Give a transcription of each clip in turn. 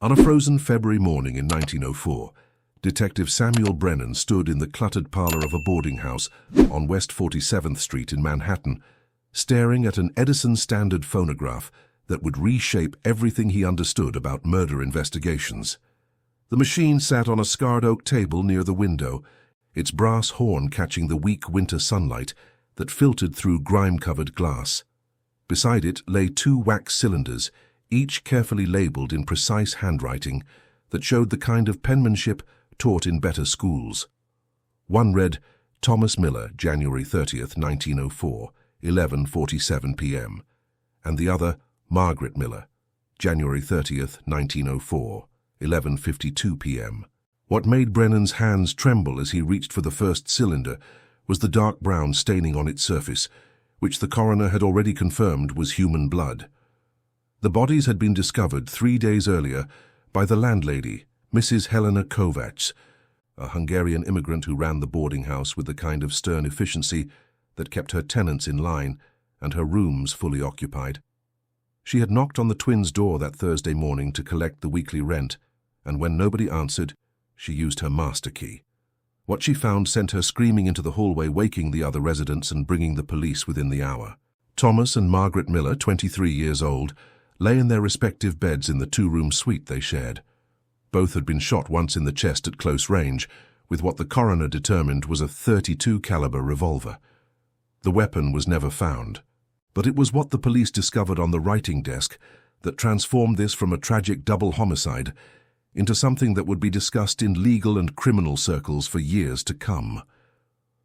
On a frozen February morning in 1904, Detective Samuel Brennan stood in the cluttered parlor of a boarding house on West 47th Street in Manhattan, staring at an Edison Standard phonograph that would reshape everything he understood about murder investigations. The machine sat on a scarred oak table near the window, its brass horn catching the weak winter sunlight that filtered through grime-covered glass. Beside it lay two wax cylinders, each carefully labeled in precise handwriting that showed the kind of penmanship taught in better schools. One read, Thomas Miller, January 30th, 1904, 11:47 p.m., and the other, Margaret Miller, January 30th, 1904, 11:52 p.m. What made Brennan's hands tremble as he reached for the first cylinder was the dark brown staining on its surface, which the coroner had already confirmed was human blood. The bodies had been discovered 3 days earlier by the landlady, Mrs. Helena Kovacs, a Hungarian immigrant who ran the boarding house with the kind of stern efficiency that kept her tenants in line and her rooms fully occupied. She had knocked on the twins' door that Thursday morning to collect the weekly rent, and when nobody answered, she used her master key. What she found sent her screaming into the hallway, waking the other residents and bringing the police within the hour. Thomas and Margaret Miller, 23 years old, lay in their respective beds in the two-room suite they shared. Both had been shot once in the chest at close range, with what the coroner determined was a .32 caliber revolver. The weapon was never found, but it was what the police discovered on the writing desk that transformed this from a tragic double homicide into something that would be discussed in legal and criminal circles for years to come.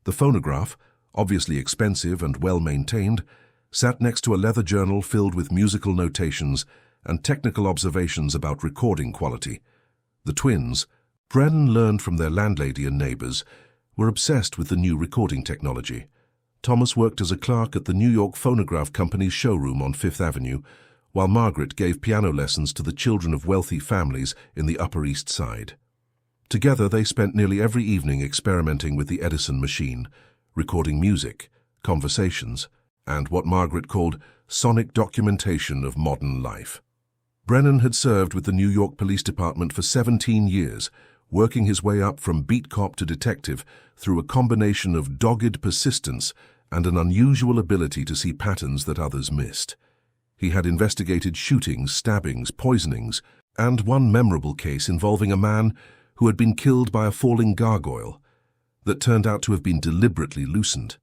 The phonograph, obviously expensive and well-maintained, sat next to a leather journal filled with musical notations and technical observations about recording quality. The twins, Brennan learned from their landlady and neighbors, were obsessed with the new recording technology. Thomas worked as a clerk at the New York Phonograph Company's showroom on Fifth Avenue, while Margaret gave piano lessons to the children of wealthy families in the Upper East Side. Together they spent nearly every evening experimenting with the Edison machine, recording music, conversations, and what Margaret called sonic documentation of modern life. Brennan had served with the New York Police Department for 17 years, working his way up from beat cop to detective through a combination of dogged persistence and an unusual ability to see patterns that others missed. He had investigated shootings, stabbings, poisonings, and one memorable case involving a man who had been killed by a falling gargoyle that turned out to have been deliberately loosened.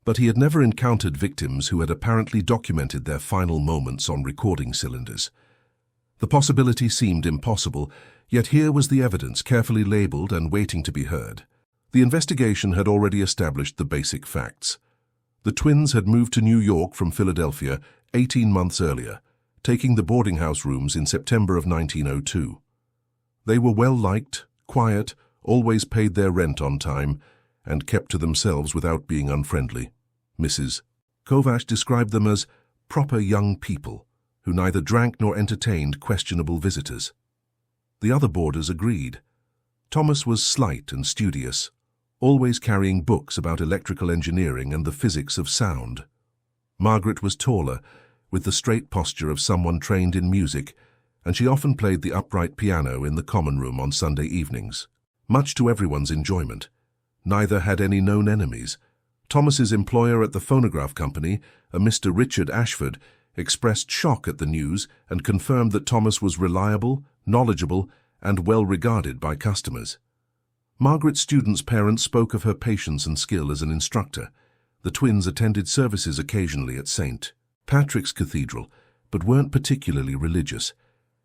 But he had never encountered victims who had apparently documented their final moments on recording cylinders. The possibility seemed impossible, yet here was the evidence carefully labeled and waiting to be heard. The investigation had already established the basic facts. The twins had moved to New York from Philadelphia 18 months earlier, taking the boarding house rooms in September of 1902. They were well-liked, quiet, always paid their rent on time, and kept to themselves without being unfriendly. Mrs. Kovacs described them as proper young people who neither drank nor entertained questionable visitors. The other boarders agreed. Thomas was slight and studious, always carrying books about electrical engineering and the physics of sound. Margaret was taller, with the straight posture of someone trained in music, and she often played the upright piano in the common room on Sunday evenings. Much to everyone's enjoyment. Neither had any known enemies. Thomas's employer at the phonograph company, a Mr. Richard Ashford, expressed shock at the news and confirmed that Thomas was reliable, knowledgeable, and well regarded by customers. Margaret's students' parents spoke of her patience and skill as an instructor. The twins attended services occasionally at St. Patrick's Cathedral, but weren't particularly religious.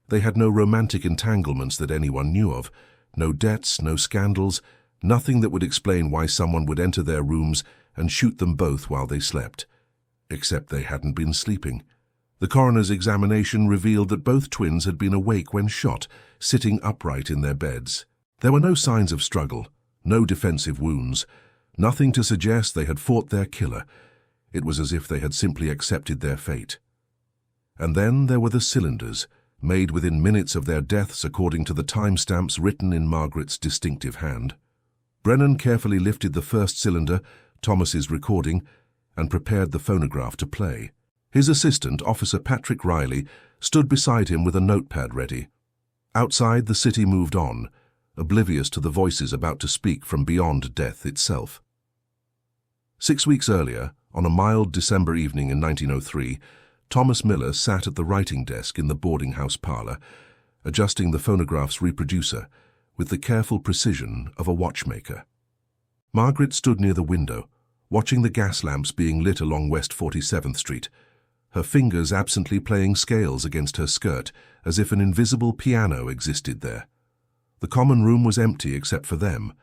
They had no romantic entanglements that anyone knew of, no debts, no scandals, nothing that would explain why someone would enter their rooms and shoot them both while they slept. Except they hadn't been sleeping. The coroner's examination revealed that both twins had been awake when shot, sitting upright in their beds. There were no signs of struggle, no defensive wounds, nothing to suggest they had fought their killer. It was as if they had simply accepted their fate. And then there were the cylinders, made within minutes of their deaths according to the timestamps written in Margaret's distinctive hand. Brennan carefully lifted the first cylinder, Thomas's recording, and prepared the phonograph to play. His assistant, Officer Patrick Riley, stood beside him with a notepad ready. Outside, the city moved on, oblivious to the voices about to speak from beyond death itself. 6 weeks earlier, on a mild December evening in 1903, Thomas Miller sat at the writing desk in the boarding house parlor, adjusting the phonograph's reproducer with the careful precision of a watchmaker. Margaret stood near the window, watching the gas lamps being lit along West 47th Street, her fingers absently playing scales against her skirt as if an invisible piano existed there. The common room was empty except for them,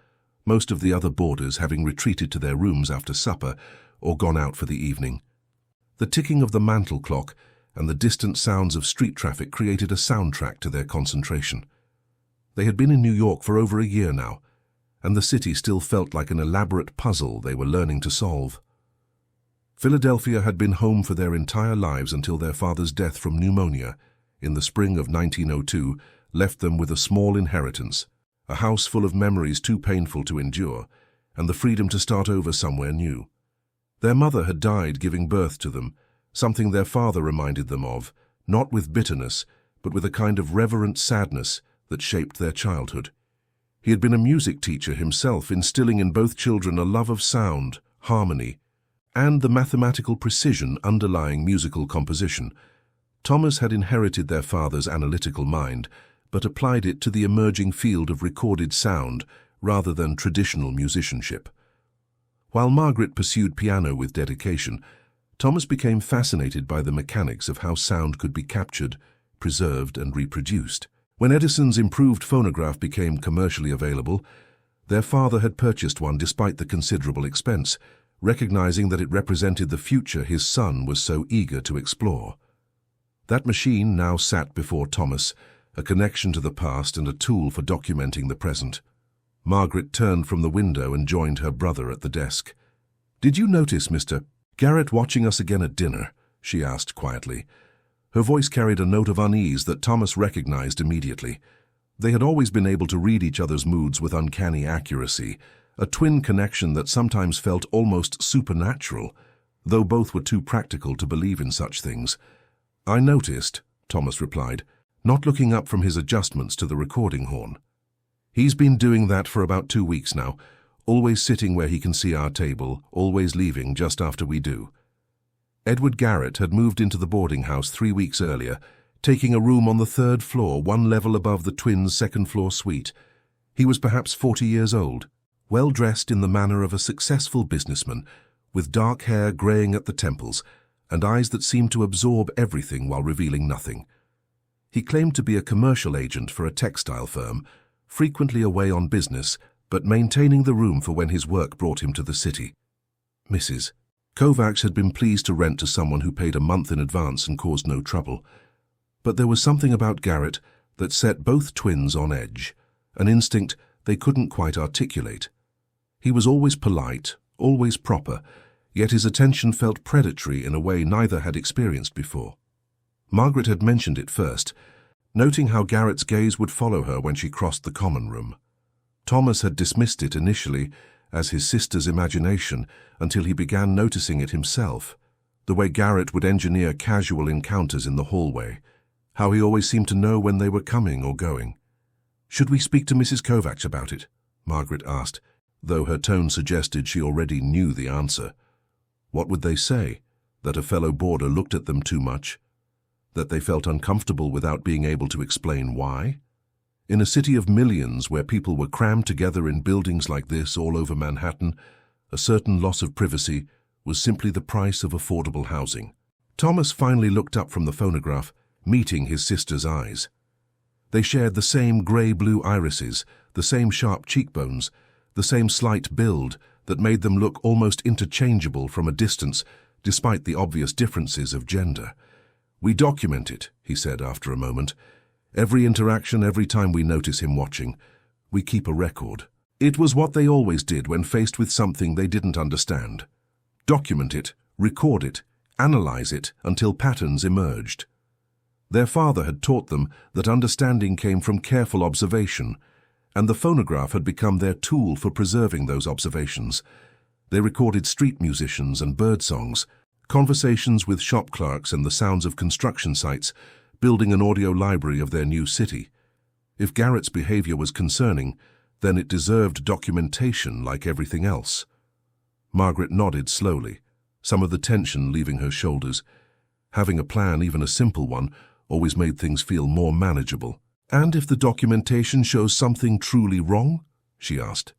most of the other boarders having retreated to their rooms after supper or gone out for the evening. The ticking of the mantel clock and the distant sounds of street traffic created a soundtrack to their concentration. They had been in New York for over a year now, and the city still felt like an elaborate puzzle they were learning to solve. Philadelphia had been home for their entire lives until their father's death from pneumonia in the spring of 1902 left them with a small inheritance, a house full of memories too painful to endure, and the freedom to start over somewhere new. Their mother had died giving birth to them, something their father reminded them of, not with bitterness, but with a kind of reverent sadness that shaped their childhood. He had been a music teacher himself, instilling in both children a love of sound, harmony, and the mathematical precision underlying musical composition. Thomas had inherited their father's analytical mind, but applied it to the emerging field of recorded sound rather than traditional musicianship. While Margaret pursued piano with dedication, Thomas became fascinated by the mechanics of how sound could be captured, preserved, and reproduced. When Edison's improved phonograph became commercially available, their father had purchased one despite the considerable expense, recognizing that it represented the future his son was so eager to explore. That machine now sat before Thomas, a connection to the past and a tool for documenting the present. Margaret turned from the window and joined her brother at the desk. "Did you notice Mr. Garrett watching us again at dinner?" she asked quietly. Her voice carried a note of unease that Thomas recognized immediately. They had always been able to read each other's moods with uncanny accuracy, a twin connection that sometimes felt almost supernatural, though both were too practical to believe in such things. "I noticed," Thomas replied, not looking up from his adjustments to the recording horn. "He's been doing that for about 2 weeks now, always sitting where he can see our table, always leaving just after we do." Edward Garrett had moved into the boarding house 3 weeks earlier, taking a room on the 3rd floor, one level above the twins' second-floor suite. He was perhaps 40 years old, well-dressed in the manner of a successful businessman, with dark hair graying at the temples and eyes that seemed to absorb everything while revealing nothing. He claimed to be a commercial agent for a textile firm, frequently away on business, but maintaining the room for when his work brought him to the city. Mrs. Kovacs had been pleased to rent to someone who paid a month in advance and caused no trouble. But there was something about Garrett that set both twins on edge, an instinct they couldn't quite articulate. He was always polite, always proper, yet his attention felt predatory in a way neither had experienced before. Margaret had mentioned it first, noting how Garrett's gaze would follow her when she crossed the common room. Thomas had dismissed it initially as his sister's imagination until he began noticing it himself, the way Garrett would engineer casual encounters in the hallway, how he always seemed to know when they were coming or going. "Should we speak to Mrs. Kovacs about it?" Margaret asked, though her tone suggested she already knew the answer. What would they say? That a fellow boarder looked at them too much? That they felt uncomfortable without being able to explain why? In a city of millions where people were crammed together in buildings like this all over Manhattan, a certain loss of privacy was simply the price of affordable housing. Thomas finally looked up from the phonograph, meeting his sister's eyes. They shared the same grey-blue irises, the same sharp cheekbones, the same slight build that made them look almost interchangeable from a distance, despite the obvious differences of gender. "We document it," he said after a moment. "Every interaction, every time we notice him watching. We keep a record." It was what they always did when faced with something they didn't understand. Document it, record it, analyze it until patterns emerged. Their father had taught them that understanding came from careful observation, and the phonograph had become their tool for preserving those observations. They recorded street musicians and bird songs, conversations with shop clerks and the sounds of construction sites, building an audio library of their new city. If Garrett's behavior was concerning, then it deserved documentation like everything else. Margaret nodded slowly, some of the tension leaving her shoulders. Having a plan, even a simple one, always made things feel more manageable. "And if the documentation shows something truly wrong?" she asked.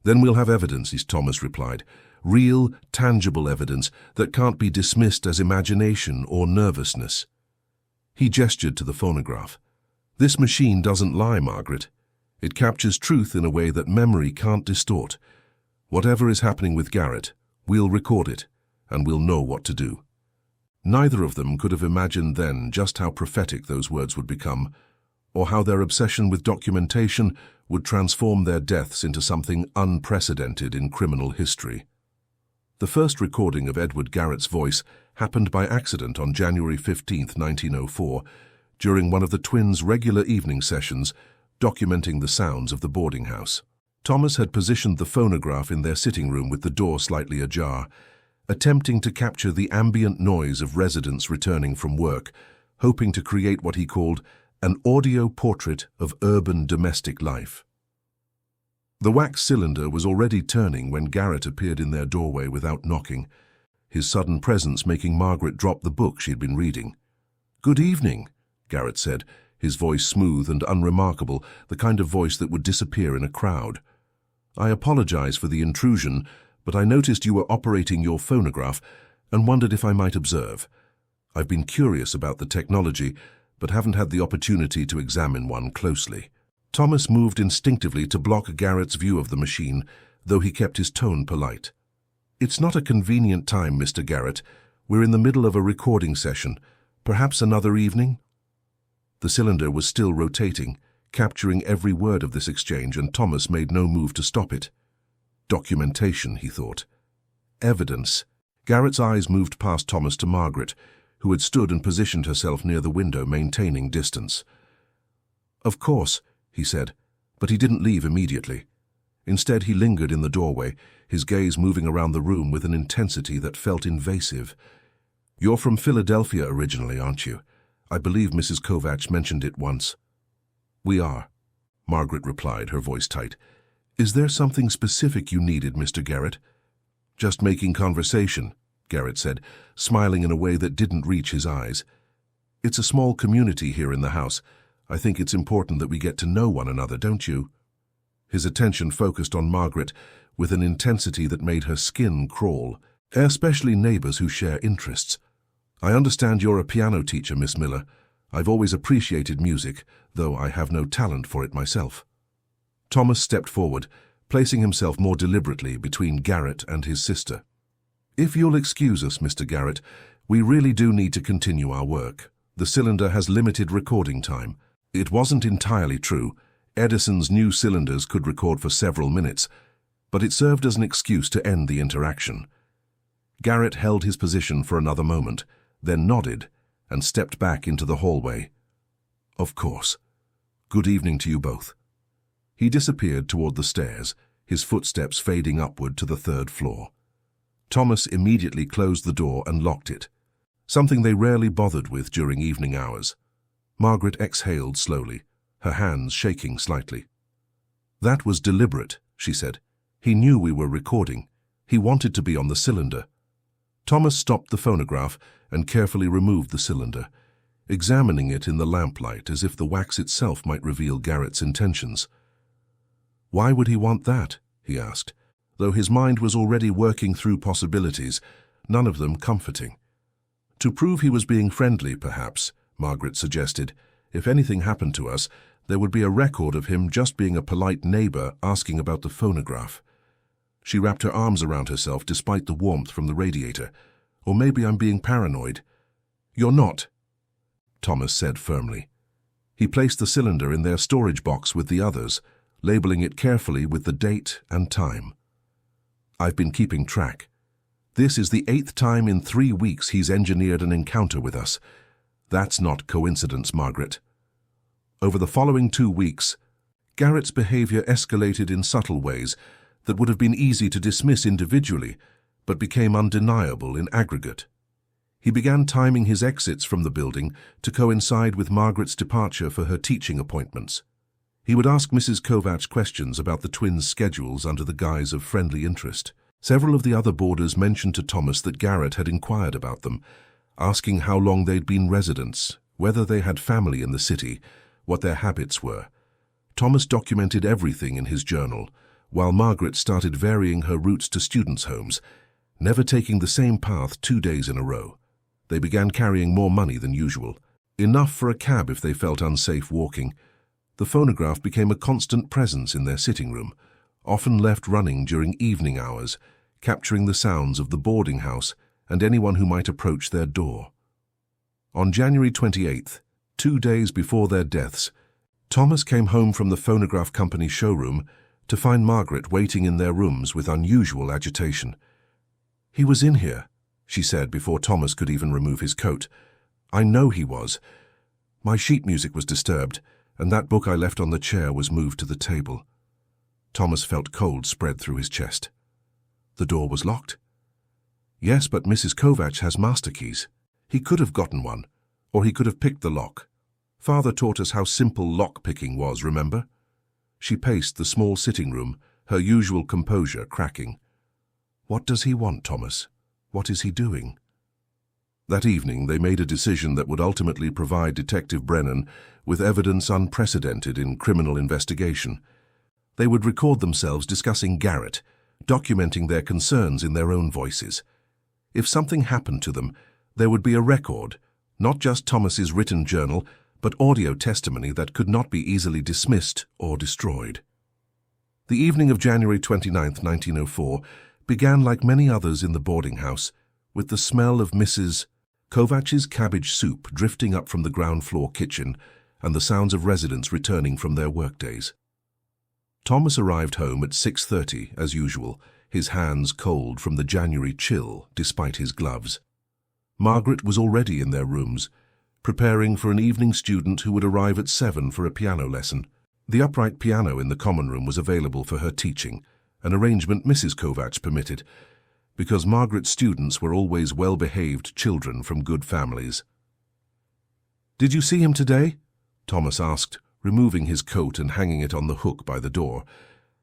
"Then we'll have evidence," Thomas replied. "Real, tangible evidence that can't be dismissed as imagination or nervousness." He gestured to the phonograph. "This machine doesn't lie, Margaret. It captures truth in a way that memory can't distort. Whatever is happening with Garrett, we'll record it, and we'll know what to do." Neither of them could have imagined then just how prophetic those words would become, or how their obsession with documentation would transform their deaths into something unprecedented in criminal history. The first recording of Edward Garrett's voice happened by accident on January 15, 1904, during one of the twins' regular evening sessions, documenting the sounds of the boarding house. Thomas had positioned the phonograph in their sitting room with the door slightly ajar, attempting to capture the ambient noise of residents returning from work, hoping to create what he called an audio portrait of urban domestic life. The wax cylinder was already turning when Garrett appeared in their doorway without knocking, his sudden presence making Margaret drop the book she had been reading. "Good evening," Garrett said, his voice smooth and unremarkable, the kind of voice that would disappear in a crowd. "I apologize for the intrusion, but I noticed you were operating your phonograph and wondered if I might observe. I've been curious about the technology, but haven't had the opportunity to examine one closely." Thomas moved instinctively to block Garrett's view of the machine, though he kept his tone polite. "It's not a convenient time, Mr. Garrett. We're in the middle of a recording session. Perhaps another evening?" The cylinder was still rotating, capturing every word of this exchange, and Thomas made no move to stop it. Documentation, he thought. Evidence. Garrett's eyes moved past Thomas to Margaret, who had stood and positioned herself near the window, maintaining distance. "Of course," he said, but he didn't leave immediately. Instead, he lingered in the doorway, his gaze moving around the room with an intensity that felt invasive. "You're from Philadelphia originally, aren't you? I believe Mrs. Kovach mentioned it once." "We are," Margaret replied, her voice tight. "Is there something specific you needed, Mr. Garrett?" "Just making conversation," Garrett said, smiling in a way that didn't reach his eyes. "It's a small community here in the house. I think it's important that we get to know one another, don't you?" His attention focused on Margaret with an intensity that made her skin crawl, especially neighbors who share interests. "I understand you're a piano teacher, Miss Miller. I've always appreciated music, though I have no talent for it myself." Thomas stepped forward, placing himself more deliberately between Garrett and his sister. "If you'll excuse us, Mr. Garrett, we really do need to continue our work. The cylinder has limited recording time." It wasn't entirely true. Edison's new cylinders could record for several minutes, but it served as an excuse to end the interaction. Garrett held his position for another moment, then nodded and stepped back into the hallway. "Of course. Good evening to you both." He disappeared toward the stairs, his footsteps fading upward to the third floor. Thomas immediately closed the door and locked it, something they rarely bothered with during evening hours. Margaret exhaled slowly, her hands shaking slightly. "That was deliberate," she said. "He knew we were recording. He wanted to be on the cylinder." Thomas stopped the phonograph and carefully removed the cylinder, examining it in the lamplight as if the wax itself might reveal Garrett's intentions. "Why would he want that?" he asked, though his mind was already working through possibilities, none of them comforting. "To prove he was being friendly, perhaps," Margaret suggested. "If anything happened to us, there would be a record of him just being a polite neighbor asking about the phonograph." She wrapped her arms around herself despite the warmth from the radiator. "Or maybe I'm being paranoid." "You're not," Thomas said firmly. He placed the cylinder in their storage box with the others, labeling it carefully with the date and time. "I've been keeping track. This is the 8th time in 3 weeks he's engineered an encounter with us. That's not coincidence, Margaret." Over the following 2 weeks, Garrett's behavior escalated in subtle ways that would have been easy to dismiss individually, but became undeniable in aggregate. He began timing his exits from the building to coincide with Margaret's departure for her teaching appointments. He would ask Mrs. Kovacs questions about the twins' schedules under the guise of friendly interest. Several of the other boarders mentioned to Thomas that Garrett had inquired about them, asking how long they'd been residents, whether they had family in the city, what their habits were. Thomas documented everything in his journal, while Margaret started varying her routes to students' homes, never taking the same path 2 days in a row. They began carrying more money than usual, enough for a cab if they felt unsafe walking. The phonograph became a constant presence in their sitting room, often left running during evening hours, capturing the sounds of the boarding house and anyone who might approach their door. On January 28th, 2 days before their deaths, Thomas came home from the phonograph company showroom to find Margaret waiting in their rooms with unusual agitation. "He was in here," she said before Thomas could even remove his coat. "I know he was. My sheet music was disturbed, and that book I left on the chair was moved to the table." Thomas felt cold spread through his chest. "The door was locked?" "Yes, but Mrs. Kovacs has master keys. He could have gotten one, or he could have picked the lock. Father taught us how simple lock-picking was, remember?" She paced the small sitting room, her usual composure cracking. "What does he want, Thomas? What is he doing?" That evening they made a decision that would ultimately provide Detective Brennan with evidence unprecedented in criminal investigation. They would record themselves discussing Garrett, documenting their concerns in their own voices. If something happened to them, there would be a record, not just Thomas's written journal, but audio testimony that could not be easily dismissed or destroyed. The evening of January 29, 1904, began like many others in the boarding house, with the smell of Mrs. Kovacs' cabbage soup drifting up from the ground floor kitchen and the sounds of residents returning from their workdays. Thomas arrived home at 6:30, as usual, his hands cold from the January chill despite his gloves. Margaret was already in their rooms, preparing for an evening student who would arrive at 7 for a piano lesson. The upright piano in the common room was available for her teaching, an arrangement Mrs. Kovacs permitted, because Margaret's students were always well-behaved children from good families. "Did you see him today?" Thomas asked, removing his coat and hanging it on the hook by the door.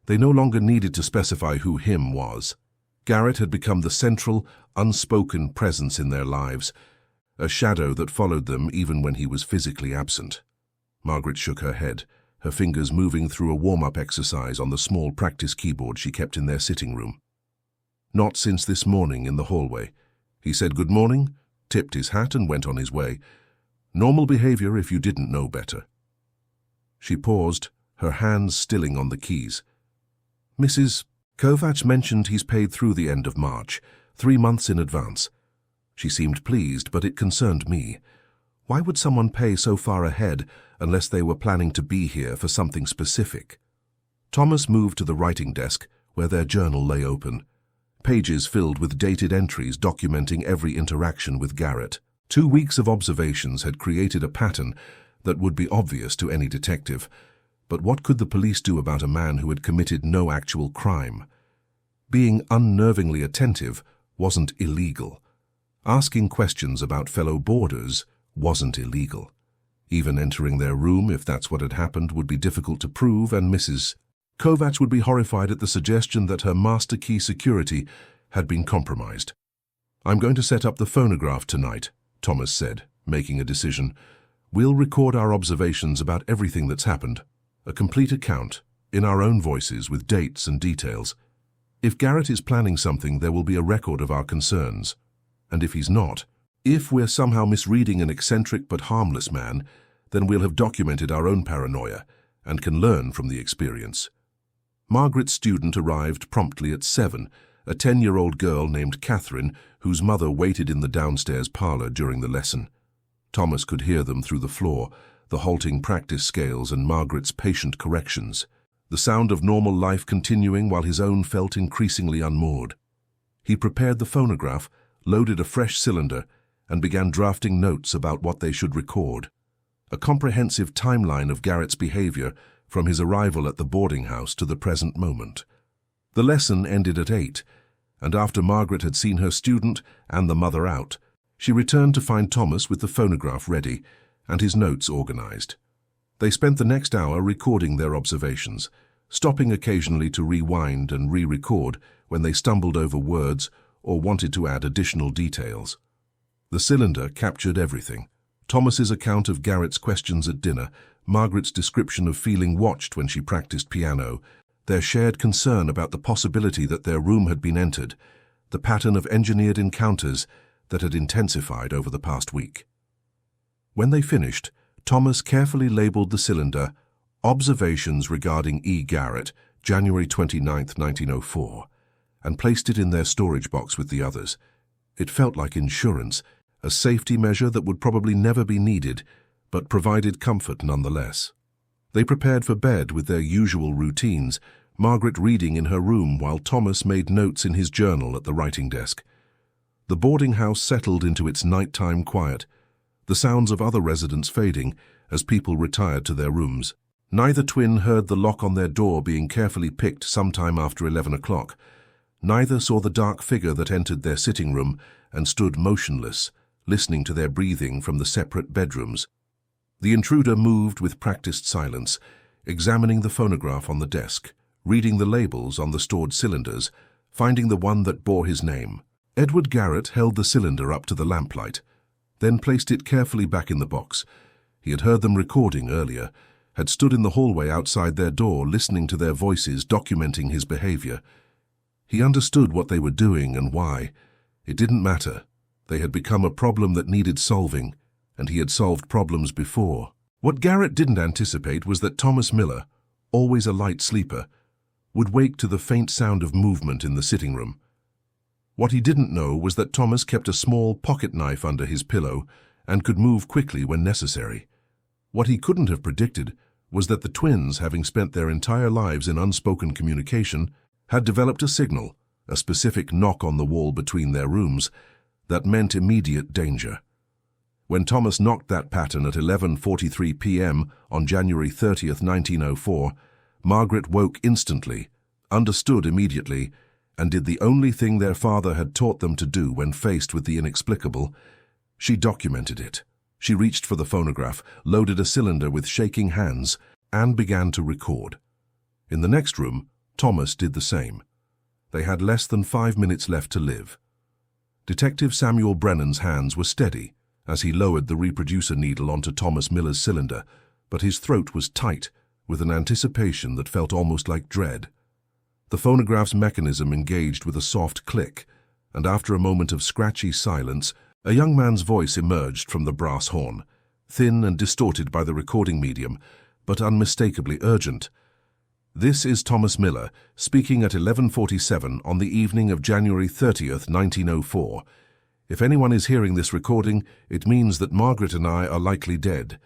They no longer needed to specify who him was. Garrett had become the central, unspoken presence in their lives, a shadow that followed them even when he was physically absent. Margaret shook her head, her fingers moving through a warm-up exercise on the small practice keyboard she kept in their sitting room. "Not since this morning in the hallway. He said good morning, tipped his hat and went on his way. Normal behavior if you didn't know better." She paused, her hands stilling on the keys. "Mrs. Kovacs mentioned he's paid through the end of March, 3 months in advance." She seemed pleased, but it concerned me. Why would someone pay so far ahead unless they were planning to be here for something specific? Thomas moved to the writing desk, where their journal lay open. Pages filled with dated entries documenting every interaction with Garrett. 2 weeks of observations had created a pattern that would be obvious to any detective. But what could the police do about a man who had committed no actual crime? Being unnervingly attentive wasn't illegal. Asking questions about fellow boarders wasn't illegal. Even entering their room, if that's what had happened, would be difficult to prove, and Mrs. Kovacs would be horrified at the suggestion that her master key security had been compromised. "I'm going to set up the phonograph tonight," Thomas said, making a decision. "We'll record our observations about everything that's happened, a complete account, in our own voices with dates and details. If Garrett is planning something, there will be a record of our concerns. And if he's not, if we're somehow misreading an eccentric but harmless man, then we'll have documented our own paranoia and can learn from the experience." Margaret's student arrived promptly at 7, a 10-year-old girl named Catherine, whose mother waited in the downstairs parlor during the lesson. Thomas could hear them through the floor, the halting practice scales and Margaret's patient corrections, the sound of normal life continuing while his own felt increasingly unmoored. He prepared the phonograph, loaded a fresh cylinder, and began drafting notes about what they should record. A comprehensive timeline of Garrett's behavior from his arrival at the boarding house to the present moment. The lesson ended at 8, and after Margaret had seen her student and the mother out, she returned to find Thomas with the phonograph ready and his notes organized. They spent the next hour recording their observations, stopping occasionally to rewind and re-record when they stumbled over words or wanted to add additional details. The cylinder captured everything. Thomas's account of Garrett's questions at dinner, Margaret's description of feeling watched when she practiced piano, their shared concern about the possibility that their room had been entered, the pattern of engineered encounters that had intensified over the past week. When they finished, Thomas carefully labeled the cylinder "Observations regarding E. Garrett, January 29, 1904, and placed it in their storage box with the others. It felt like insurance, a safety measure that would probably never be needed, but provided comfort nonetheless. They prepared for bed with their usual routines, Margaret reading in her room while Thomas made notes in his journal at the writing desk. The boarding house settled into its nighttime quiet, the sounds of other residents fading as people retired to their rooms. Neither twin heard the lock on their door being carefully picked sometime after 11 o'clock. Neither saw the dark figure that entered their sitting room and stood motionless, listening to their breathing from the separate bedrooms. The intruder moved with practiced silence, examining the phonograph on the desk, reading the labels on the stored cylinders, finding the one that bore his name. Edward Garrett held the cylinder up to the lamplight, then placed it carefully back in the box. He had heard them recording earlier, had stood in the hallway outside their door listening to their voices, documenting his behavior. He understood what they were doing and why. It didn't matter. They had become a problem that needed solving, and he had solved problems before. What Garrett didn't anticipate was that Thomas Miller, always a light sleeper, would wake to the faint sound of movement in the sitting room. What he didn't know was that Thomas kept a small pocket knife under his pillow and could move quickly when necessary. What he couldn't have predicted was that the twins, having spent their entire lives in unspoken communication, had developed a signal, a specific knock on the wall between their rooms, that meant immediate danger. When Thomas knocked that pattern at 11:43 p.m. on January 30th, 1904, Margaret woke instantly, understood immediately, and did the only thing their father had taught them to do when faced with the inexplicable. She documented it. She reached for the phonograph, loaded a cylinder with shaking hands, and began to record. In the next room, Thomas did the same. They had less than 5 minutes left to live. Detective Samuel Brennan's hands were steady as he lowered the reproducer needle onto Thomas Miller's cylinder, but his throat was tight with an anticipation that felt almost like dread. The phonograph's mechanism engaged with a soft click, and after a moment of scratchy silence, a young man's voice emerged from the brass horn, thin and distorted by the recording medium, but unmistakably urgent. "This is Thomas Miller, speaking at 11:47 on the evening of January 30th, 1904. If anyone is hearing this recording, it means that Margaret and I are likely dead,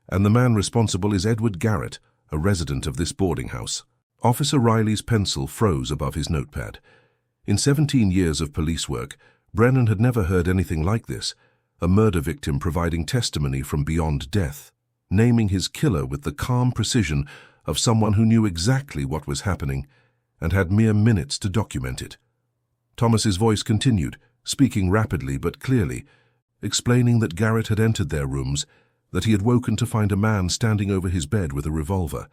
and the man responsible is Edward Garrett, a resident of this boarding house." Officer Riley's pencil froze above his notepad. In 17 years of police work, Brennan had never heard anything like this, a murder victim providing testimony from beyond death, naming his killer with the calm precision of someone who knew exactly what was happening and had mere minutes to document it. Thomas's voice continued, speaking rapidly but clearly, explaining that Garrett had entered their rooms, that he had woken to find a man standing over his bed with a revolver.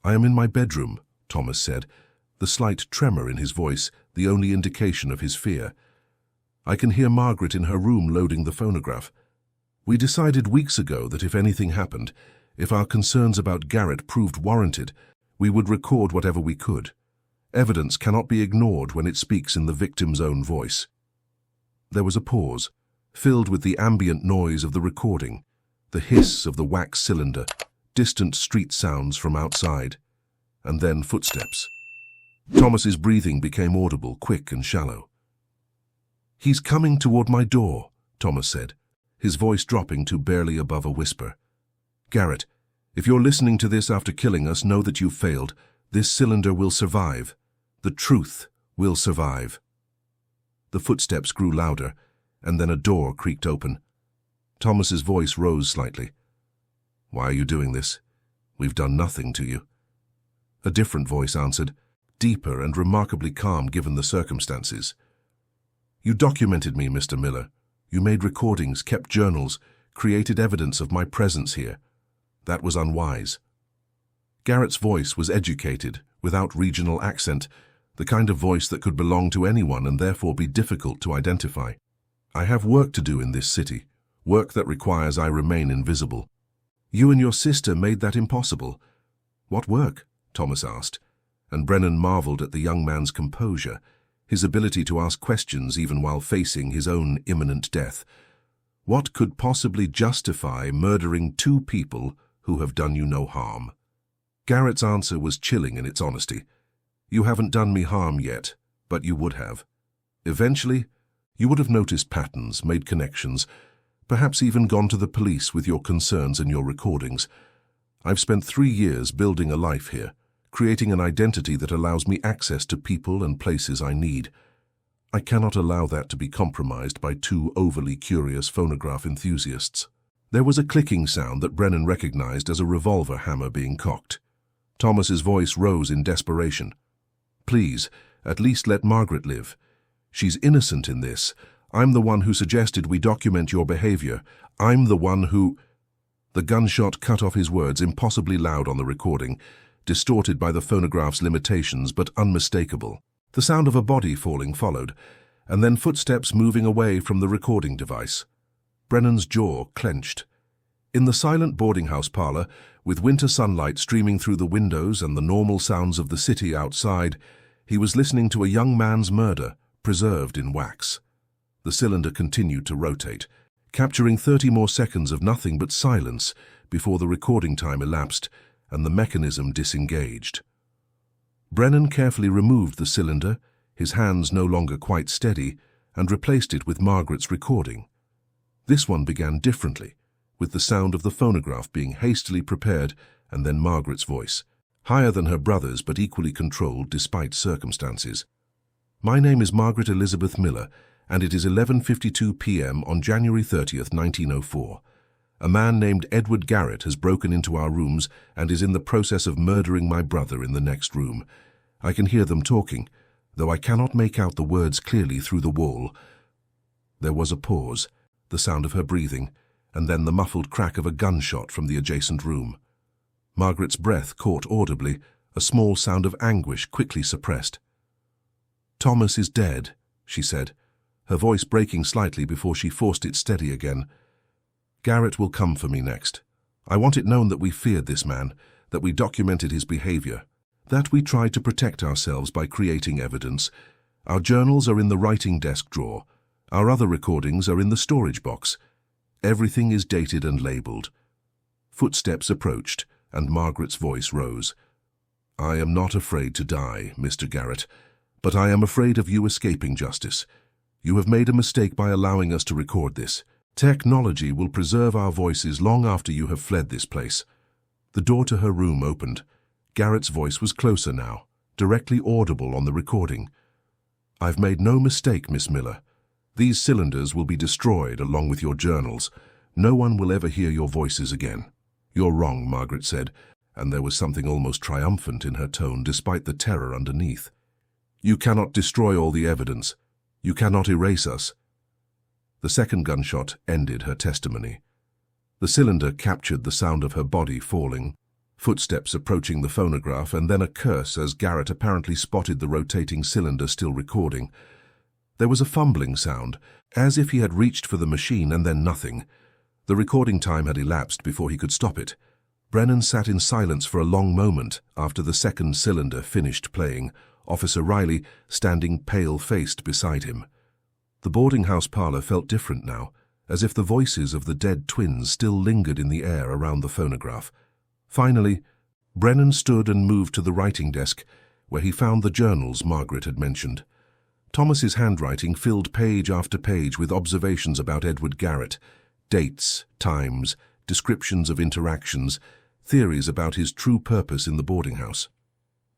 "I am in my bedroom," Thomas said, the slight tremor in his voice the only indication of his fear. "I can hear Margaret in her room loading the phonograph. We decided weeks ago that if anything happened, if our concerns about Garrett proved warranted, we would record whatever we could. Evidence cannot be ignored when it speaks in the victim's own voice." There was a pause, filled with the ambient noise of the recording, the hiss of the wax cylinder, distant street sounds from outside, and then footsteps. Thomas's breathing became audible, quick and shallow. "He's coming toward my door," Thomas said, his voice dropping to barely above a whisper. "Garrett, if you're listening to this after killing us, know that you've failed. This cylinder will survive. The truth will survive." The footsteps grew louder, and then a door creaked open. Thomas's voice rose slightly. "Why are you doing this? We've done nothing to you." A different voice answered, deeper and remarkably calm given the circumstances. "You documented me, Mr. Miller. You made recordings, kept journals, created evidence of my presence here. That was unwise. Garrett's voice was educated, without regional accent, the kind of voice that could belong to anyone and therefore be difficult to identify. I have work to do in this city, work that requires I remain invisible. You and your sister made that impossible. What work? Thomas asked, and Brennan marveled at the young man's composure, his ability to ask questions even while facing his own imminent death. What could possibly justify murdering two people who have done you no harm? Garrett's answer was chilling in its honesty. You haven't done me harm yet, but you would have. Eventually, you would have noticed patterns, made connections, perhaps even gone to the police with your concerns and your recordings. I've spent 3 years building a life here, creating an identity that allows me access to people and places I need. I cannot allow that to be compromised by two overly curious phonograph enthusiasts. There was a clicking sound that Brennan recognized as a revolver hammer being cocked. Thomas's voice rose in desperation. Please, at least let Margaret live. She's innocent in this. I'm the one who suggested we document your behavior. I'm the one who... The gunshot cut off his words, impossibly loud on the recording, distorted by the phonograph's limitations but unmistakable. The sound of a body falling followed, and then footsteps moving away from the recording device. Brennan's jaw clenched. In the silent boarding house parlor, with winter sunlight streaming through the windows and the normal sounds of the city outside, he was listening to a young man's murder, preserved in wax. The cylinder continued to rotate, capturing 30 more seconds of nothing but silence before the recording time elapsed and the mechanism disengaged. Brennan carefully removed the cylinder, his hands no longer quite steady, and replaced it with Margaret's recording. This one began differently, with the sound of the phonograph being hastily prepared and then Margaret's voice, higher than her brother's but equally controlled despite circumstances. My name is Margaret Elizabeth Miller, and it is 11:52 p.m. on January 30th, 1904. A man named Edward Garrett has broken into our rooms and is in the process of murdering my brother in the next room. I can hear them talking, though I cannot make out the words clearly through the wall. There was a pause, the sound of her breathing, and then the muffled crack of a gunshot from the adjacent room. Margaret's breath caught audibly, a small sound of anguish quickly suppressed. Thomas is dead, she said, her voice breaking slightly before she forced it steady again. Garrett will come for me next. I want it known that we feared this man, that we documented his behavior, that we tried to protect ourselves by creating evidence. Our journals are in the writing desk drawer. Our other recordings are in the storage box. Everything is dated and labeled. Footsteps approached, and Margaret's voice rose. I am not afraid to die, Mr. Garrett, but I am afraid of you escaping justice. You have made a mistake by allowing us to record this. Technology will preserve our voices long after you have fled this place. The door to her room opened. Garrett's voice was closer now, directly audible on the recording. I've made no mistake, Miss Miller. These cylinders will be destroyed along with your journals. No one will ever hear your voices again. You're wrong, Margaret said, and there was something almost triumphant in her tone despite the terror underneath. You cannot destroy all the evidence. You cannot erase us. The second gunshot ended her testimony. The cylinder captured the sound of her body falling, footsteps approaching the phonograph, and then a curse as Garrett apparently spotted the rotating cylinder still recording. There was a fumbling sound, as if he had reached for the machine and then nothing. The recording time had elapsed before he could stop it. Brennan sat in silence for a long moment after the second cylinder finished playing, Officer Riley standing pale-faced beside him. The boarding house parlor felt different now, as if the voices of the dead twins still lingered in the air around the phonograph. Finally, Brennan stood and moved to the writing desk, where he found the journals Margaret had mentioned. Thomas's handwriting filled page after page with observations about Edward Garrett, dates, times, descriptions of interactions, theories about his true purpose in the boarding house.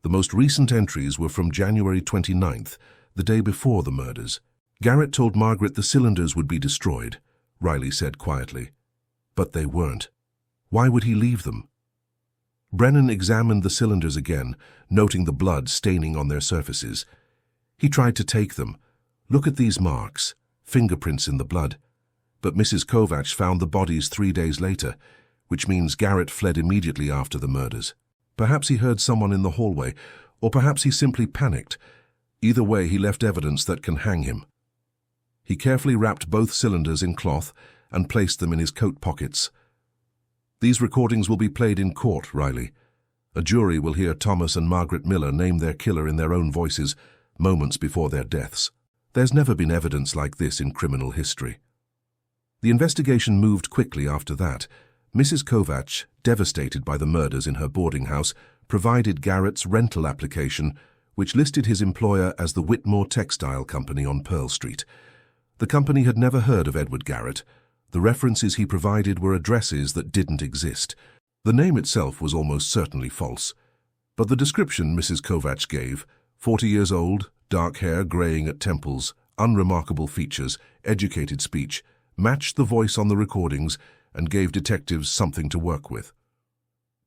The most recent entries were from January 29th, the day before the murders. Garrett told Margaret the cylinders would be destroyed, Riley said quietly. But they weren't. Why would he leave them? Brennan examined the cylinders again, noting the blood staining on their surfaces. He tried to take them. Look at these marks, fingerprints in the blood. But Mrs. Kovacs found the bodies 3 days later. which means Garrett fled immediately after the murders. Perhaps he heard someone in the hallway, or perhaps he simply panicked. Either way, he left evidence that can hang him. He carefully wrapped both cylinders in cloth and placed them in his coat pockets. "These recordings will be played in court, Riley. A jury will hear Thomas and Margaret Miller name their killer in their own voices, moments before their deaths. There's never been evidence like this in criminal history." The investigation moved quickly after that. Mrs. Kovach, devastated by the murders in her boarding house, provided Garrett's rental application, which listed his employer as the Whitmore Textile Company on Pearl Street. The company had never heard of Edward Garrett. The references he provided were addresses that didn't exist. The name itself was almost certainly false. But the description Mrs. Kovach gave, 40 years old, dark hair graying at temples, unremarkable features, educated speech, matched the voice on the recordings and gave detectives something to work with.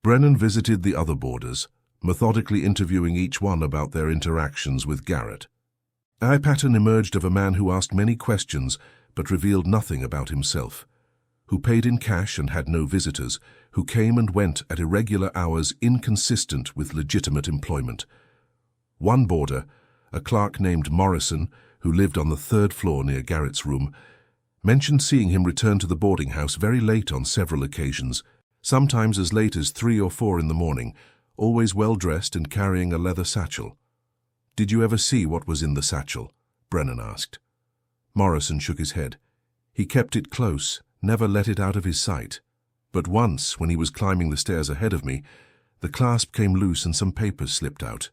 Brennan visited the other boarders, methodically interviewing each one about their interactions with Garrett. A pattern emerged of a man who asked many questions but revealed nothing about himself, who paid in cash and had no visitors, who came and went at irregular hours inconsistent with legitimate employment. One boarder, a clerk named Morrison, who lived on the 3rd floor near Garrett's room, mentioned seeing him return to the boarding house very late on several occasions, sometimes as late as 3 or 4 in the morning, always well-dressed and carrying a leather satchel. "Did you ever see what was in the satchel?" Brennan asked. Morrison shook his head. He kept it close, never let it out of his sight. But once, when he was climbing the stairs ahead of me, the clasp came loose and some papers slipped out.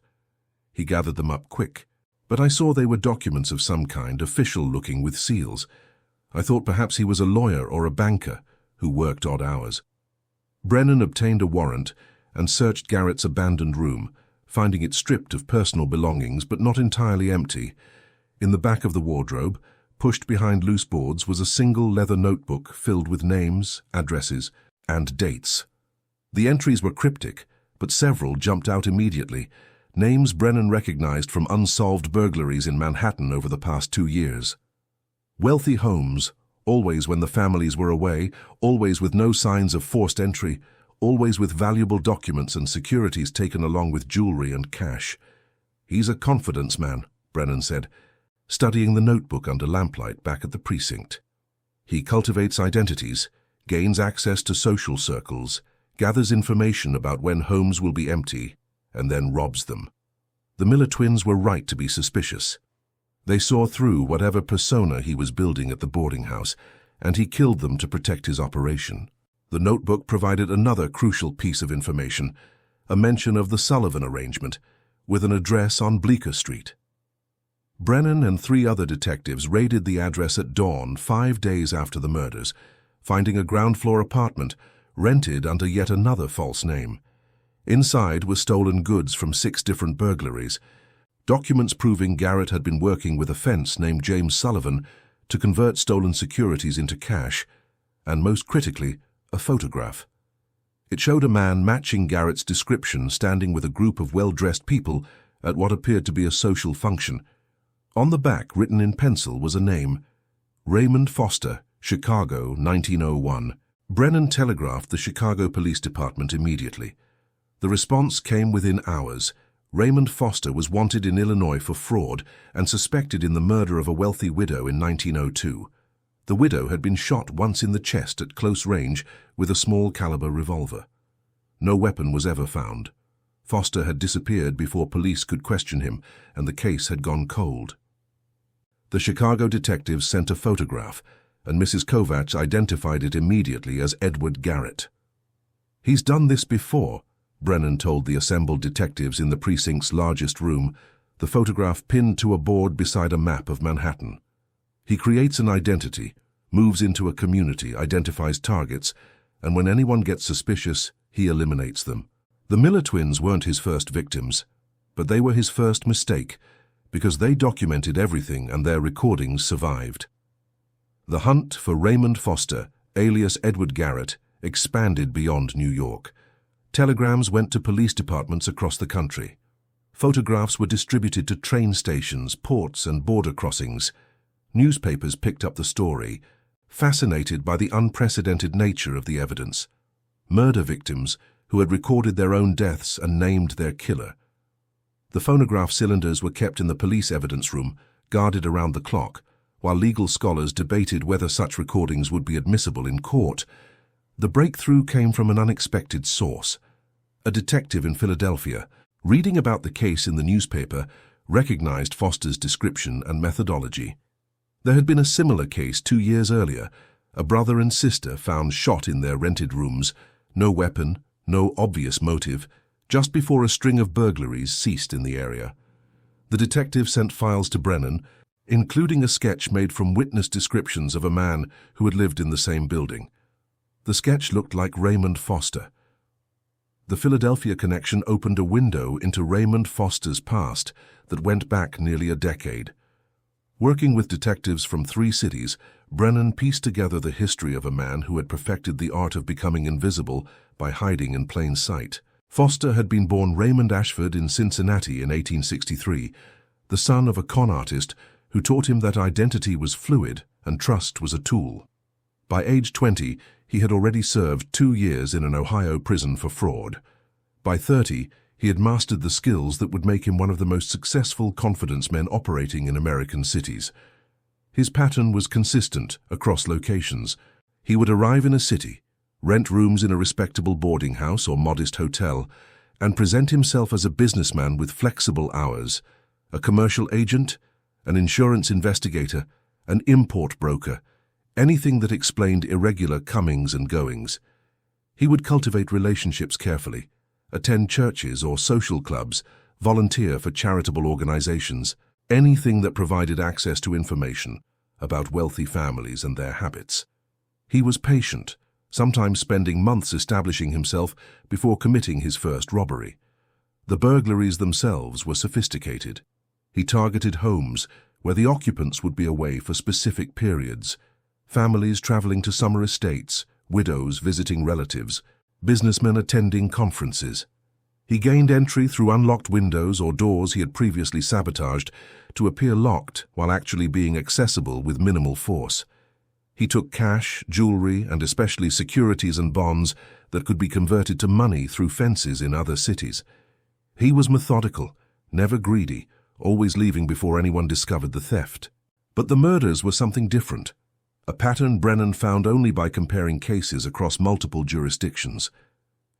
He gathered them up quick, but I saw they were documents of some kind, official-looking with seals. I thought perhaps he was a lawyer or a banker who worked odd hours. Brennan obtained a warrant and searched Garrett's abandoned room, finding it stripped of personal belongings but not entirely empty. In the back of the wardrobe, pushed behind loose boards, was a single leather notebook filled with names, addresses, and dates. The entries were cryptic, but several jumped out immediately, names Brennan recognized from unsolved burglaries in Manhattan over the past 2 years. Wealthy homes, always when the families were away, always with no signs of forced entry, always with valuable documents and securities taken along with jewelry and cash. "He's a confidence man," Brennan said, studying the notebook under lamplight back at the precinct. "He cultivates identities, gains access to social circles, gathers information about when homes will be empty, and then robs them." The Miller twins were right to be suspicious. They saw through whatever persona he was building at the boarding house, and he killed them to protect his operation. The notebook provided another crucial piece of information, a mention of the Sullivan arrangement, with an address on Bleecker Street. Brennan and 3 other detectives raided the address at dawn 5 days after the murders, finding a ground-floor apartment rented under yet another false name. Inside were stolen goods from 6 different burglaries, documents proving Garrett had been working with a fence named James Sullivan to convert stolen securities into cash, and most critically, a photograph. It showed a man matching Garrett's description standing with a group of well-dressed people at what appeared to be a social function. On the back, written in pencil, was a name: Raymond Foster, Chicago, 1901. Brennan telegraphed the Chicago Police Department immediately. The response came within hours. Raymond Foster was wanted in Illinois for fraud and suspected in the murder of a wealthy widow in 1902. The widow had been shot once in the chest at close range with a small-caliber revolver. No weapon was ever found. Foster had disappeared before police could question him, and the case had gone cold. The Chicago detectives sent a photograph, and Mrs. Kovach identified it immediately as Edward Garrett. "He's done this before," Brennan told the assembled detectives in the precinct's largest room, the photograph pinned to a board beside a map of Manhattan. "He creates an identity, moves into a community, identifies targets, and when anyone gets suspicious, he eliminates them." The Miller twins weren't his first victims, but they were his first mistake, because they documented everything and their recordings survived. The hunt for Raymond Foster, alias Edward Garrett, expanded beyond New York. Telegrams went to police departments across the country. Photographs were distributed to train stations, ports, and border crossings. Newspapers picked up the story, fascinated by the unprecedented nature of the evidence. murder victims who had recorded their own deaths and named their killer. The phonograph cylinders were kept in the police evidence room, guarded around the clock, while legal scholars debated whether such recordings would be admissible in court. The breakthrough came from an unexpected source. A detective in Philadelphia, reading about the case in the newspaper, recognized Foster's description and methodology. There had been a similar case 2 years earlier, a brother and sister found shot in their rented rooms, no weapon, no obvious motive, just before a string of burglaries ceased in the area. The detective sent files to Brennan, including a sketch made from witness descriptions of a man who had lived in the same building. The sketch looked like Raymond Foster. The Philadelphia connection opened a window into Raymond Foster's past that went back nearly a decade. Working with detectives from 3 cities, Brennan pieced together the history of a man who had perfected the art of becoming invisible by hiding in plain sight. Foster had been born Raymond Ashford in Cincinnati in 1863, the son of a con artist who taught him that identity was fluid and trust was a tool. By age 20, he had already served 2 years in an Ohio prison for fraud. By 30, he had mastered the skills that would make him one of the most successful confidence men operating in American cities. His pattern was consistent across locations. He would arrive in a city, rent rooms in a respectable boarding house or modest hotel, and present himself as a businessman with flexible hours, a commercial agent, an insurance investigator, an import broker, anything that explained irregular comings and goings. He would cultivate relationships carefully, attend churches or social clubs, volunteer for charitable organizations, anything that provided access to information about wealthy families and their habits. He was patient, sometimes spending months establishing himself before committing his first robbery. The burglaries themselves were sophisticated. He targeted homes where the occupants would be away for specific periods, families traveling to summer estates, widows visiting relatives, businessmen attending conferences. He gained entry through unlocked windows or doors he had previously sabotaged to appear locked while actually being accessible with minimal force. He took cash, jewelry, and especially securities and bonds that could be converted to money through fences in other cities. He was methodical, never greedy, always leaving before anyone discovered the theft. But the murders were something different, a pattern Brennan found only by comparing cases across multiple jurisdictions.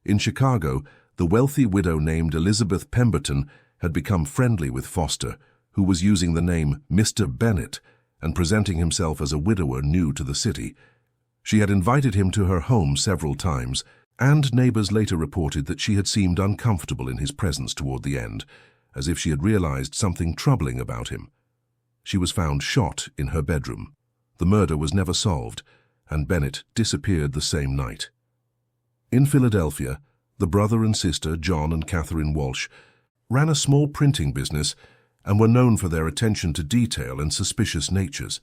In Chicago, the wealthy widow named Elizabeth Pemberton had become friendly with Foster, who was using the name Mr. Bennett and presenting himself as a widower new to the city. She had invited him to her home several times, and neighbors later reported that she had seemed uncomfortable in his presence toward the end, as if she had realized something troubling about him. She was found shot in her bedroom. The murder was never solved, and Bennett disappeared the same night. In Philadelphia, the brother and sister, John and Catherine Walsh, ran a small printing business and were known for their attention to detail and suspicious natures.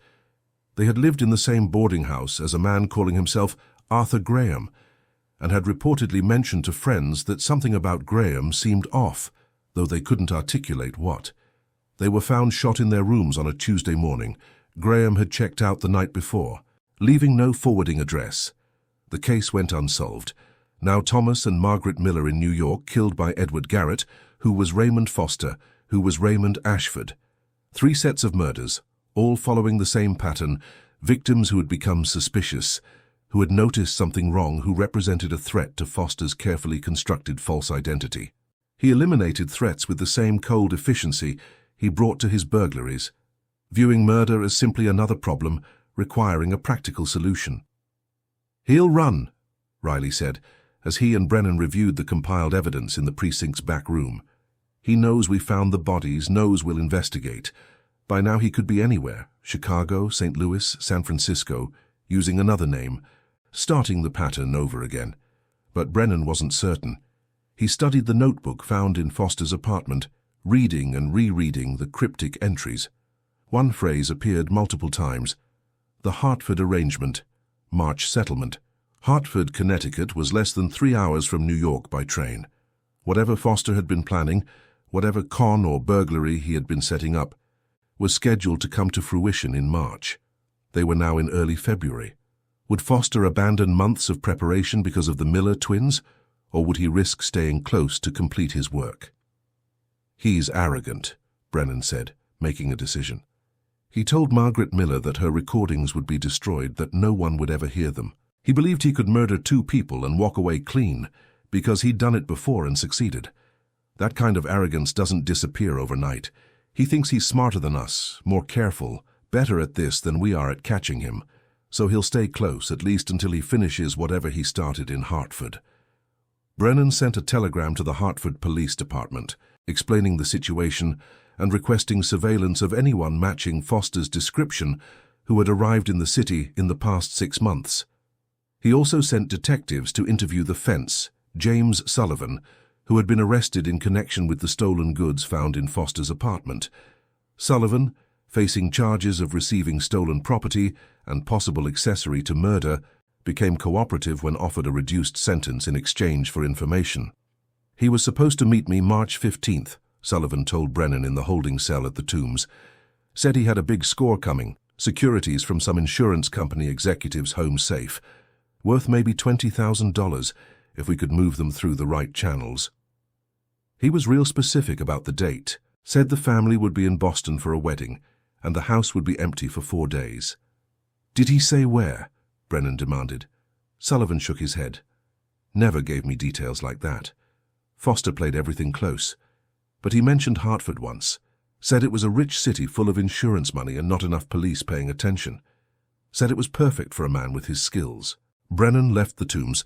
They had lived in the same boarding house as a man calling himself Arthur Graham, and had reportedly mentioned to friends that something about Graham seemed off, though they couldn't articulate what. They were found shot in their rooms on a Tuesday morning. Graham had checked out the night before, leaving no forwarding address. The case went unsolved. Now Thomas and Margaret Miller in New York, killed by Edward Garrett, who was Raymond Foster, who was Raymond Ashford. 3 sets of murders, all following the same pattern, victims who had become suspicious, who had noticed something wrong, who represented a threat to Foster's carefully constructed false identity. He eliminated threats with the same cold efficiency he brought to his burglaries, viewing murder as simply another problem requiring a practical solution. "He'll run," Riley said, as he and Brennan reviewed the compiled evidence in the precinct's back room. "He knows we found the bodies, knows we'll investigate. By now he could be anywhere, Chicago, St. Louis, San Francisco, using another name, starting the pattern over again." But Brennan wasn't certain. He studied the notebook found in Foster's apartment, reading and rereading the cryptic entries. One phrase appeared multiple times: the Hartford arrangement, March settlement. Hartford, Connecticut was less than 3 hours from New York by train. Whatever Foster had been planning, whatever con or burglary he had been setting up, was scheduled to come to fruition in March. They were now in early February. Would Foster abandon months of preparation because of the Miller twins, or would he risk staying close to complete his work? "He's arrogant," Brennan said, making a decision. He told Margaret Miller that her recordings would be destroyed, that no one would ever hear them. He believed he could murder 2 people and walk away clean, because he'd done it before and succeeded. That kind of arrogance doesn't disappear overnight. He thinks he's smarter than us, more careful, better at this than we are at catching him, so he'll stay close, at least until he finishes whatever he started in Hartford. Brennan sent a telegram to the Hartford Police Department, explaining the situation and requesting surveillance of anyone matching Foster's description who had arrived in the city in the past 6 months. He also sent detectives to interview the fence, James Sullivan, who had been arrested in connection with the stolen goods found in Foster's apartment. Sullivan, facing charges of receiving stolen property and possible accessory to murder, became cooperative when offered a reduced sentence in exchange for information. "He was supposed to meet me March 15th, Sullivan told Brennan in the holding cell at the Tombs. Said he had a big score coming, securities from some insurance company executive's home safe, worth maybe $20,000 if we could move them through the right channels. He was real specific about the date, said the family would be in Boston for a wedding, and the house would be empty for 4 days. "Did he say where?" Brennan demanded. Sullivan shook his head. "Never gave me details like that. Foster played everything close. But he mentioned Hartford once, said it was a rich city full of insurance money and not enough police paying attention. Said it was perfect for a man with his skills." Brennan left the Tombs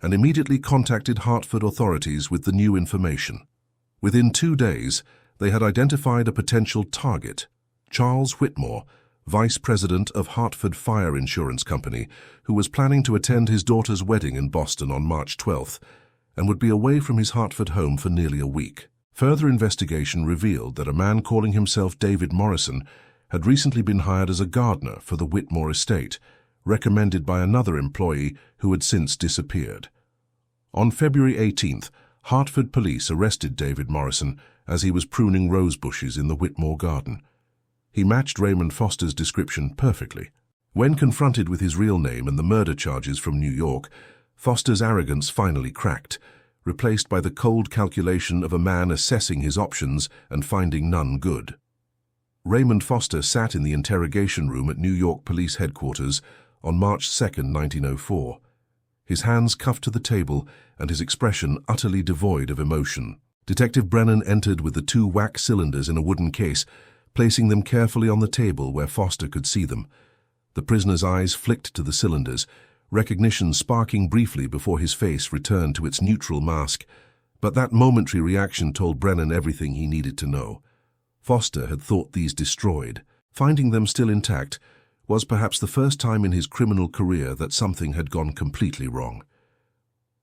and immediately contacted Hartford authorities with the new information. Within 2 days, they had identified a potential target, Charles Whitmore, vice president of Hartford Fire Insurance Company, who was planning to attend his daughter's wedding in Boston on March 12th and would be away from his Hartford home for nearly a week. Further investigation revealed that a man calling himself David Morrison had recently been hired as a gardener for the Whitmore estate, recommended by another employee who had since disappeared. On February 18th, Hartford police arrested David Morrison as he was pruning rose bushes in the Whitmore garden. He matched Raymond Foster's description perfectly. When confronted with his real name and the murder charges from New York, Foster's arrogance finally cracked, replaced by the cold calculation of a man assessing his options and finding none good. Raymond Foster sat in the interrogation room at New York Police Headquarters on March 2, 1904, his hands cuffed to the table and his expression utterly devoid of emotion. Detective Brennan entered with the 2 wax cylinders in a wooden case, placing them carefully on the table where Foster could see them. The prisoner's eyes flicked to the cylinders, recognition sparking briefly before his face returned to its neutral mask, but that momentary reaction told Brennan everything he needed to know. Foster had thought these destroyed. Finding them still intact was perhaps the first time in his criminal career that something had gone completely wrong.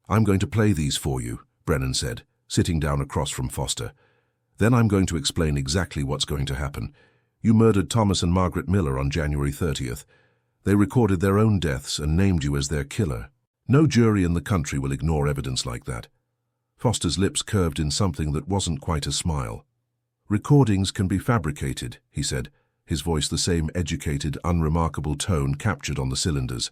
"I'm going to play these for you," Brennan said, sitting down across from Foster. "Then I'm going to explain exactly what's going to happen. You murdered Thomas and Margaret Miller on January 30th. They recorded their own deaths and named you as their killer. No jury in the country will ignore evidence like that." Foster's lips curved in something that wasn't quite a smile. "Recordings can be fabricated," he said, his voice the same educated, unremarkable tone captured on the cylinders.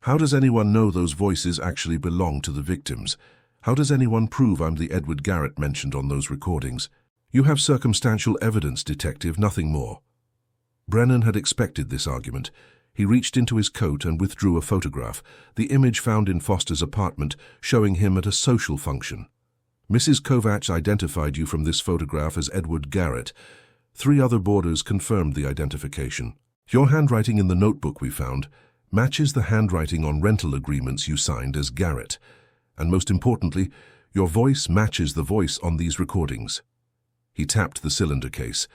"How does anyone know those voices actually belong to the victims? How does anyone prove I'm the Edward Garrett mentioned on those recordings? You have circumstantial evidence, detective, nothing more." Brennan had expected this argument. He reached into his coat and withdrew a photograph, the image found in Foster's apartment showing him at a social function. "Mrs. Kovach identified you from this photograph as Edward Garrett. 3 other boarders confirmed the identification. Your handwriting in the notebook we found matches the handwriting on rental agreements you signed as Garrett. And most importantly, your voice matches the voice on these recordings." He tapped the cylinder case.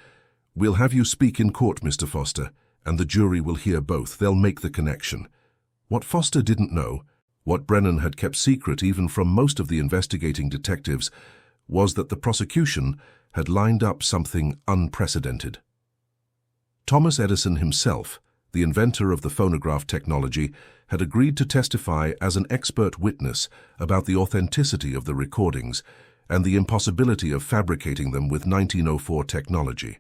"We'll have you speak in court, Mr. Foster, and the jury will hear both. They'll make the connection." What Foster didn't know, what Brennan had kept secret even from most of the investigating detectives, was that the prosecution had lined up something unprecedented. Thomas Edison himself, the inventor of the phonograph technology, had agreed to testify as an expert witness about the authenticity of the recordings and the impossibility of fabricating them with 1904 technology.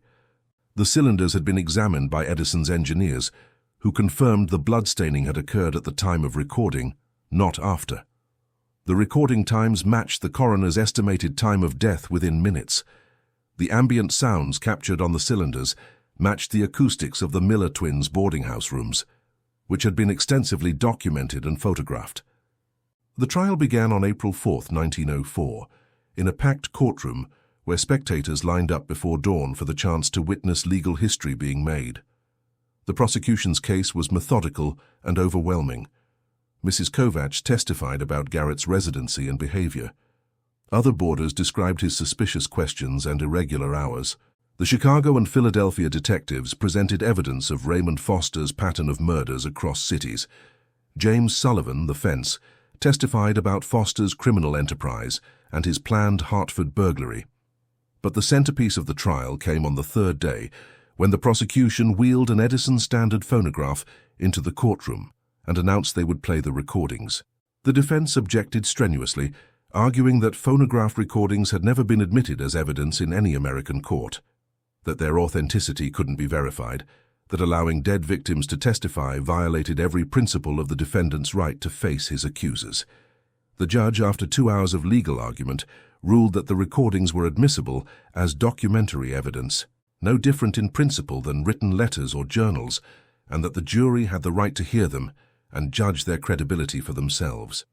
The cylinders had been examined by Edison's engineers, who confirmed the bloodstaining had occurred at the time of recording, not after. The recording times matched the coroner's estimated time of death within minutes. The ambient sounds captured on the cylinders matched the acoustics of the Miller twins' boarding house rooms, which had been extensively documented and photographed. The trial began on April 4, 1904, in a packed courtroom where spectators lined up before dawn for the chance to witness legal history being made. The prosecution's case was methodical and overwhelming. Mrs. Kovach testified about Garrett's residency and behavior. Other boarders described his suspicious questions and irregular hours. The Chicago and Philadelphia detectives presented evidence of Raymond Foster's pattern of murders across cities. James Sullivan, the fence, testified about Foster's criminal enterprise and his planned Hartford burglary. But the centerpiece of the trial came on the third day, when the prosecution wheeled an Edison Standard phonograph into the courtroom and announced they would play the recordings. The defense objected strenuously, arguing that phonograph recordings had never been admitted as evidence in any American court, that their authenticity couldn't be verified, that allowing dead victims to testify violated every principle of the defendant's right to face his accusers. The judge, after 2 hours of legal argument, ruled that the recordings were admissible as documentary evidence, no different in principle than written letters or journals, and that the jury had the right to hear them and judge their credibility for themselves.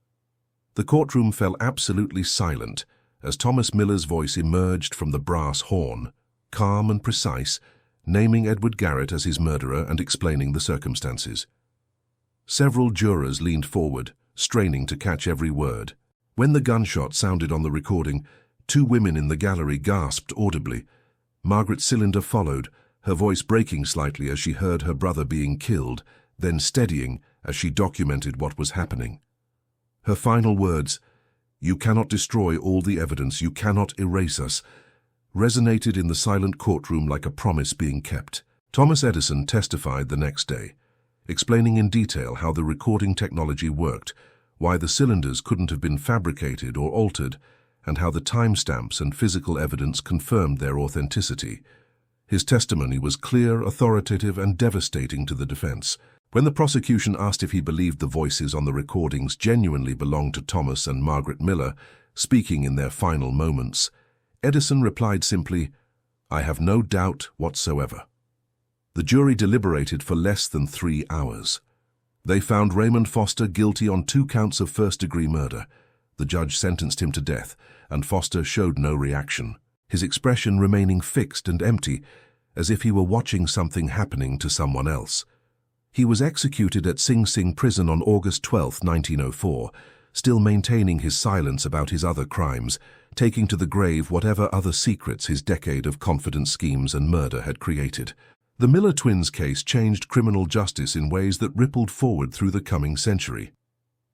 The courtroom fell absolutely silent as Thomas Miller's voice emerged from the brass horn, calm and precise, naming Edward Garrett as his murderer and explaining the circumstances. Several jurors leaned forward, straining to catch every word. When the gunshot sounded on the recording, 2 women in the gallery gasped audibly. Margaret Cylinder followed, her voice breaking slightly as she heard her brother being killed, then steadying as she documented what was happening. Her final words, "You cannot destroy all the evidence, you cannot erase us," resonated in the silent courtroom like a promise being kept. Thomas Edison testified the next day, explaining in detail how the recording technology worked, why the cylinders couldn't have been fabricated or altered, and how the timestamps and physical evidence confirmed their authenticity. His testimony was clear, authoritative, and devastating to the defense. When the prosecution asked if he believed the voices on the recordings genuinely belonged to Thomas and Margaret Miller, speaking in their final moments, Edison replied simply, "I have no doubt whatsoever." The jury deliberated for less than 3 hours. They found Raymond Foster guilty on 2 counts of first-degree murder. The judge sentenced him to death, and Foster showed no reaction, his expression remaining fixed and empty, as if he were watching something happening to someone else. He was executed at Sing Sing Prison on August 12, 1904, still maintaining his silence about his other crimes, taking to the grave whatever other secrets his decade of confident schemes and murder had created. The Miller twins case changed criminal justice in ways that rippled forward through the coming century.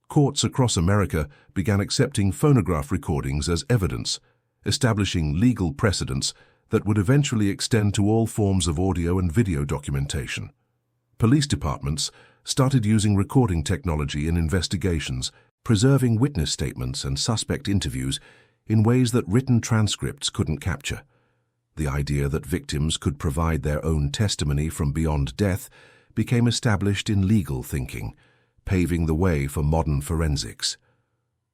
Courts across America began accepting phonograph recordings as evidence, establishing legal precedents that would eventually extend to all forms of audio and video documentation. Police departments started using recording technology in investigations, preserving witness statements and suspect interviews in ways that written transcripts couldn't capture. The idea that victims could provide their own testimony from beyond death became established in legal thinking, paving the way for modern forensics.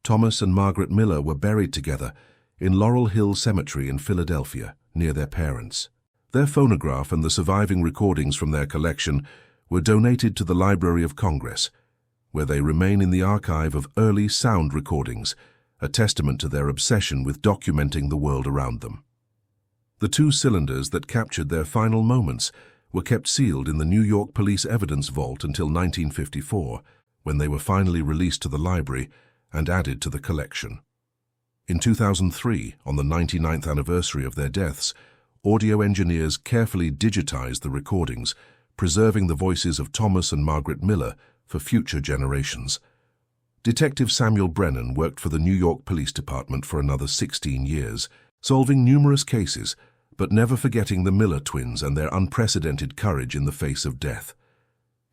Thomas and Margaret Miller were buried together in Laurel Hill Cemetery in Philadelphia, near their parents. Their phonograph and the surviving recordings from their collection were donated to the Library of Congress, where they remain in the archive of early sound recordings, a testament to their obsession with documenting the world around them. The 2 cylinders that captured their final moments were kept sealed in the New York Police Evidence Vault until 1954, when they were finally released to the library and added to the collection. In 2003, on the 99th anniversary of their deaths, audio engineers carefully digitized the recordings, preserving the voices of Thomas and Margaret Miller for future generations. Detective Samuel Brennan worked for the New York Police Department for another 16 years, solving numerous cases, but never forgetting the Miller twins and their unprecedented courage in the face of death.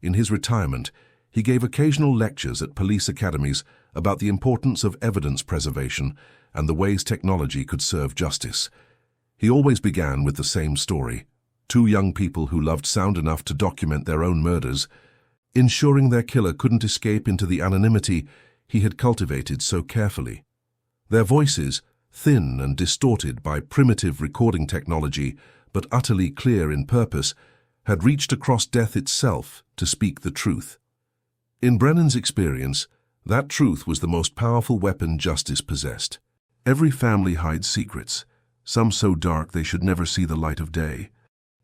In his retirement, he gave occasional lectures at police academies about the importance of evidence preservation and the ways technology could serve justice. He always began with the same story: 2 young people who loved sound enough to document their own murders ensuring their killer couldn't escape into the anonymity he had cultivated so carefully. Their voices, thin and distorted by primitive recording technology, but utterly clear in purpose, had reached across death itself to speak the truth. In Brennan's experience, that truth was the most powerful weapon justice possessed. Every family hides secrets, some so dark they should never see the light of day.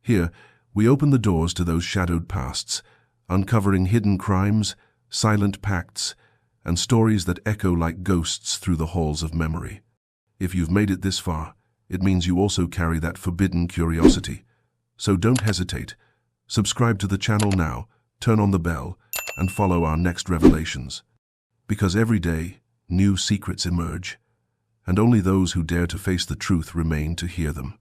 Here, we open the doors to those shadowed pasts, uncovering hidden crimes, silent pacts, and stories that echo like ghosts through the halls of memory. If you've made it this far, it means you also carry that forbidden curiosity. So don't hesitate. Subscribe to the channel now, turn on the bell, and follow our next revelations. Because every day, new secrets emerge, and only those who dare to face the truth remain to hear them.